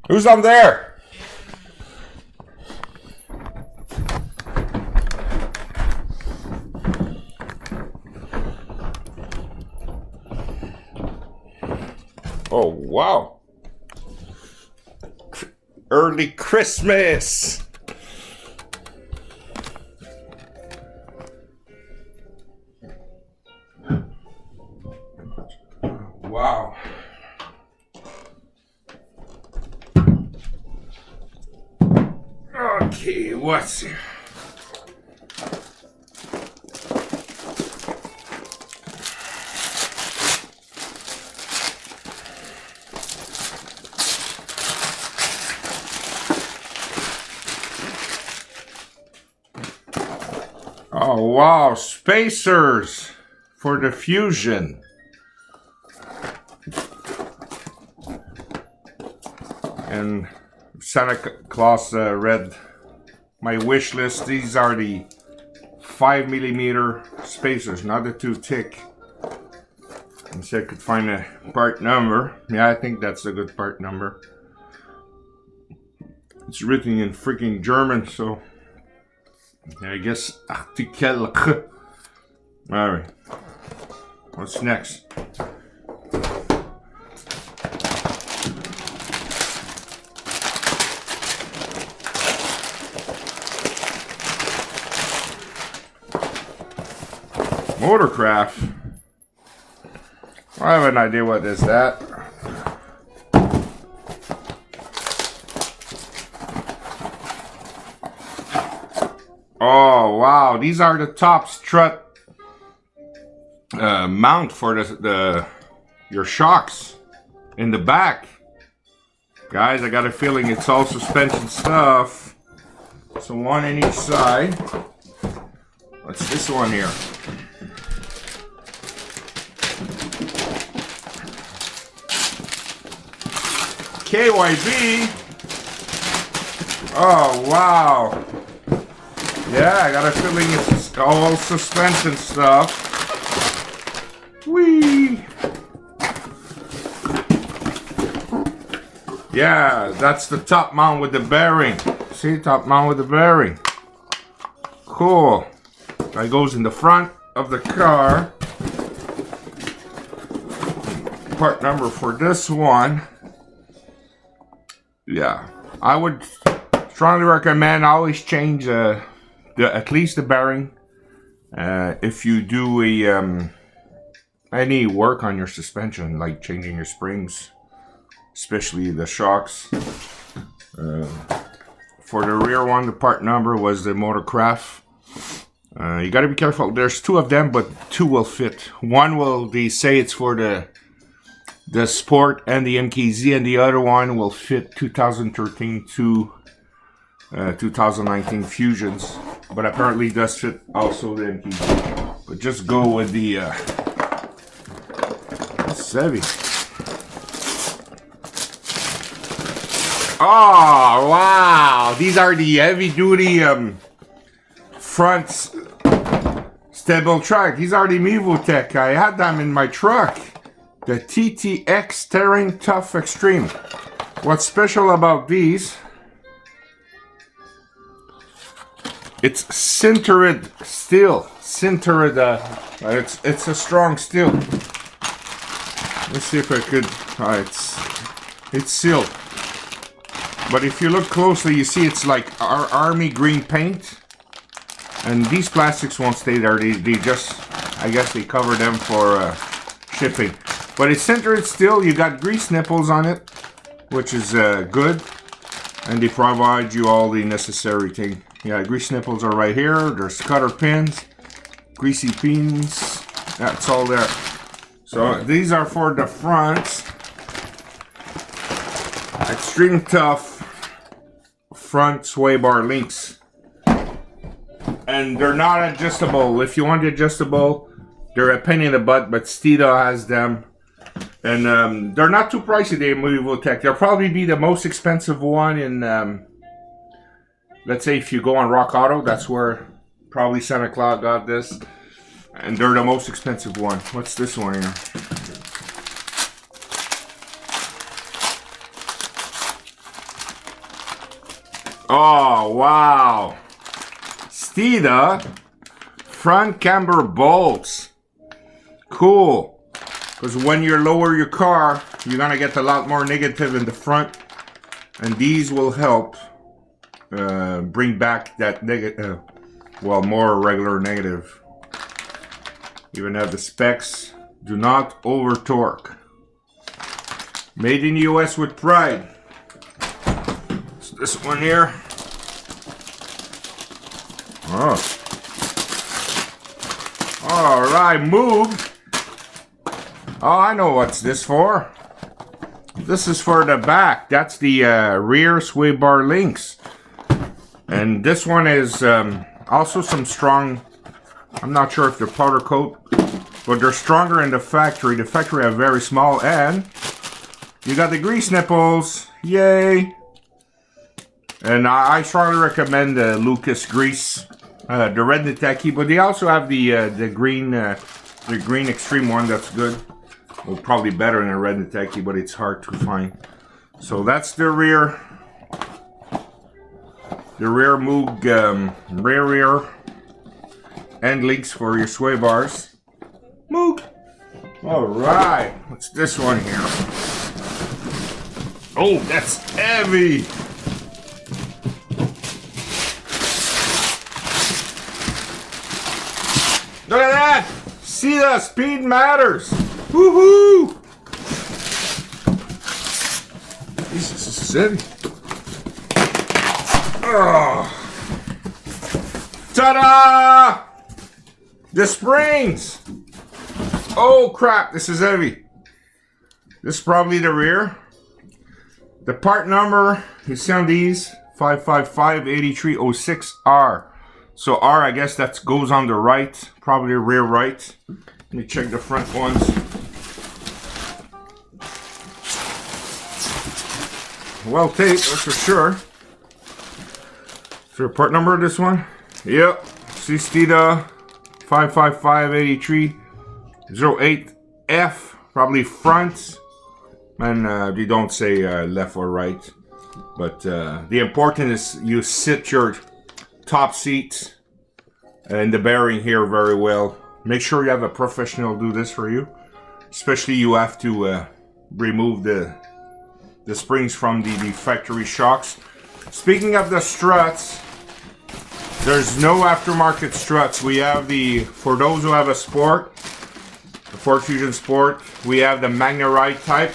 Who's on there? Oh, wow. Early Christmas. Wow. Okay, what's here? Oh wow, spacers for the Fusion. And Santa Claus read my wish list. These are the 5mm spacers, not the too thick. And see if I could find a part number. Yeah, I think that's a good part number. It's written in freaking German, so I guess Artikel. Alright. What's next? Motorcaft. I have an idea what is that. Oh wow, these are the top strut mount for your shocks in the back. Guys, I got a feeling it's all suspension stuff. So one on each side. What's this one here? KYB. Oh wow. Yeah, I got a feeling it's all suspension stuff. Whee! Yeah, that's the top mount with the bearing. See, top mount with the bearing. Cool. That goes in the front of the car. Part number for this one. Yeah, I would strongly recommend always change at least the bearing. If you do any work on your suspension, like changing your springs, especially the shocks. For the rear one, the part number was the Motorcaft. You got to be careful. There's two of them, but two will fit. One they say it's for the Sport and the MKZ, and the other one will fit 2013 to 2019 Fusions, but apparently it does fit also the MKZ. But just go with the it's heavy. Oh wow, these are the heavy duty front stable track. These are the Mevotech. I had them in my truck. The TTX Terrain Tough Extreme. What's special about these? It's sintered steel. Sintered. It's a strong steel. Let's see if I could. It's sealed. But if you look closely, you see it's like army green paint. And these plastics won't stay there. They just, I guess they cover them for shipping. But it's sintered steel. You got grease nipples on it, which is good. And they provide you all the necessary thing. Yeah, grease nipples are right here. There's cutter pins, greasy pins. That's all there. So these are for the front. Extreme tough front sway bar links. And they're not adjustable. If you want the adjustable, they're a pain in the butt, but STEEDA has them. And they're not too pricey, they Mevotech. They'll probably be the most expensive one in, let's say if you go on Rock Auto, that's where probably Santa Claus got this. And they're the most expensive one. What's this one here? Oh, wow. STEEDA front camber bolts. Cool. Because when you lower your car, you're going to get a lot more negative in the front. And these will help bring back that negative, well, more regular negative. Even have the specs. Do not over torque. Made in the US with pride. So this one here. Oh. Alright, MOOG. Oh, I know what's this for. This is for the back. That's the rear sway bar links. And this one is also some strong, I'm not sure if they're powder coat, but they're stronger in the factory. The factory are very small, and you got the grease nipples. Yay! And I strongly recommend the Lucas grease, the red Niteki, but they also have the green extreme one. That's good. Well, probably better than a red Niteki, but it's hard to find. So that's the rear MOOG rear end links for your sway bars. MOOG. All right. What's this one here? Oh, that's heavy. Look at that. See, the speed matters. Woohoo! Jesus, this is heavy. Oh. Ta-da! The springs! Oh crap, this is heavy. This is probably the rear. The part number, you see on these, 555-8306R. So R, I guess that goes on the right, probably rear right. Let me check the front ones. Well taped, that's for sure. Is there a part number of this one? Yep. See STEEDA 555-8308F. Probably front. And they don't say left or right. But the important is you sit your top seat and the bearing here very well. Make sure you have a professional do this for you. Especially you have to remove the springs from the factory shocks. Speaking of the struts, there's no aftermarket struts. We have for those who have a Sport, the Ford Fusion Sport, we have the Magnarite type,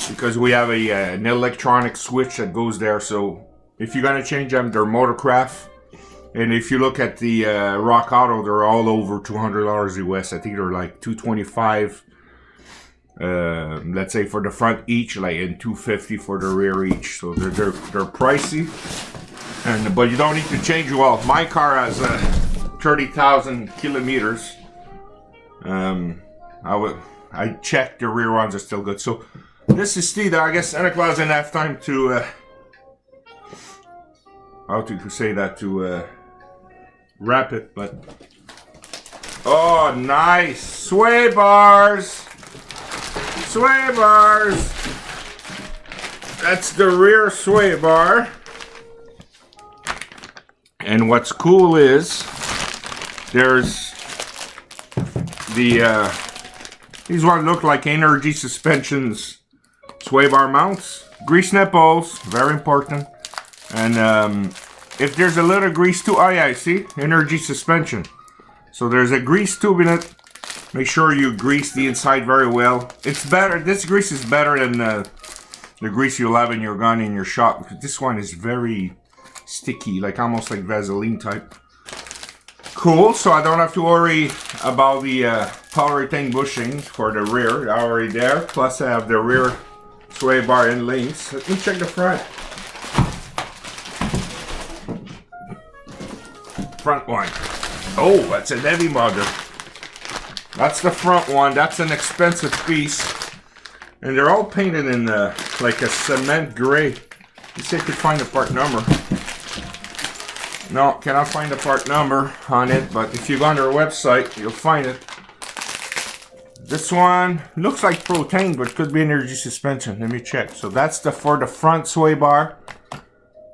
because we have an electronic switch that goes there. So if you're gonna change them, they're Motorcaft. And if you look at the Rock Auto, they're all over $200 US. I think they're like $225. Let's say for the front each, like, and $250 for the rear each. So they're pricey. But you don't need to change. Well, my car has 30,000 kilometers. I checked the rear ones are still good. So this is STEEDA. I guess Santa Claus didn't have time to how to say that, to wrap it, but oh, nice sway bars. Sway bars. That's the rear sway bar. And what's cool is there's these ones look like energy suspensions sway bar mounts. Grease nipples, very important. And if there's a little grease tube, oh yeah, I see, energy suspension. So there's a grease tube in it. Make sure you grease the inside very well. It's better, this grease is better than the grease you'll have in your gun in your shop, because this one is very sticky, like almost like Vaseline type. Cool, so I don't have to worry about the polyurethane bushing for the rear. They're already there. Plus I have the rear sway bar and links. Let me check the front. Front one. Oh, that's a heavy mother. That's the front one. That's an expensive piece. And they're all painted in like a cement gray. Let's see if I can find the part number. No, cannot find the part number on it, but if you go on their website, you'll find it. This one looks like protein, but could be energy suspension. Let me check. So that's for the front sway bar.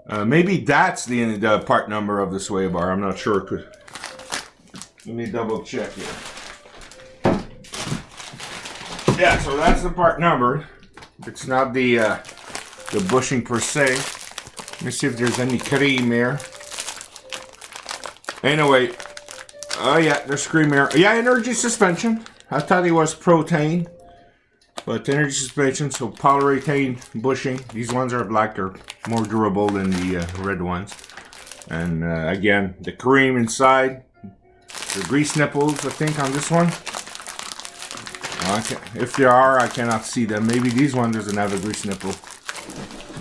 Maybe that's the part number of the sway bar. I'm not sure. Let me double check here. Yeah, so that's the part number. It's not the bushing per se. Let me see if there's any cream here. Anyway, oh yeah, there's cream here. Yeah, energy suspension. I thought it was protein, but energy suspension, so polyurethane bushing. These ones are black, they're more durable than the red ones. And again, the cream inside, the grease nipples, I think, on this one. If there are, I cannot see them. Maybe these one doesn't have a grease nipple.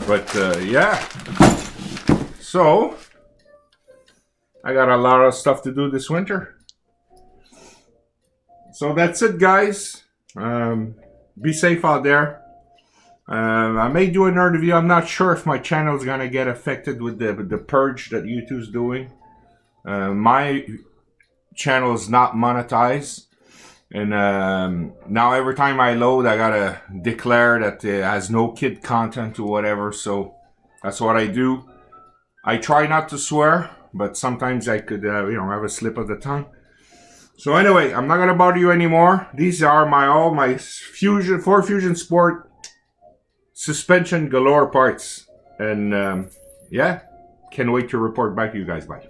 But yeah, so I got a lot of stuff to do this winter. So that's it, guys. Be safe out there. I may do another video. I'm not sure if my channel is gonna get affected with the purge that YouTube's doing. My channel is not monetized, and now every time I load, I gotta declare that it has no kid content or whatever. So that's what I do. I try not to swear, but sometimes I could, have a slip of the tongue. So anyway, I'm not gonna bother you anymore. These are all my Ford Fusion Sport suspension galore parts, and yeah, can't wait to report back to you guys. Bye.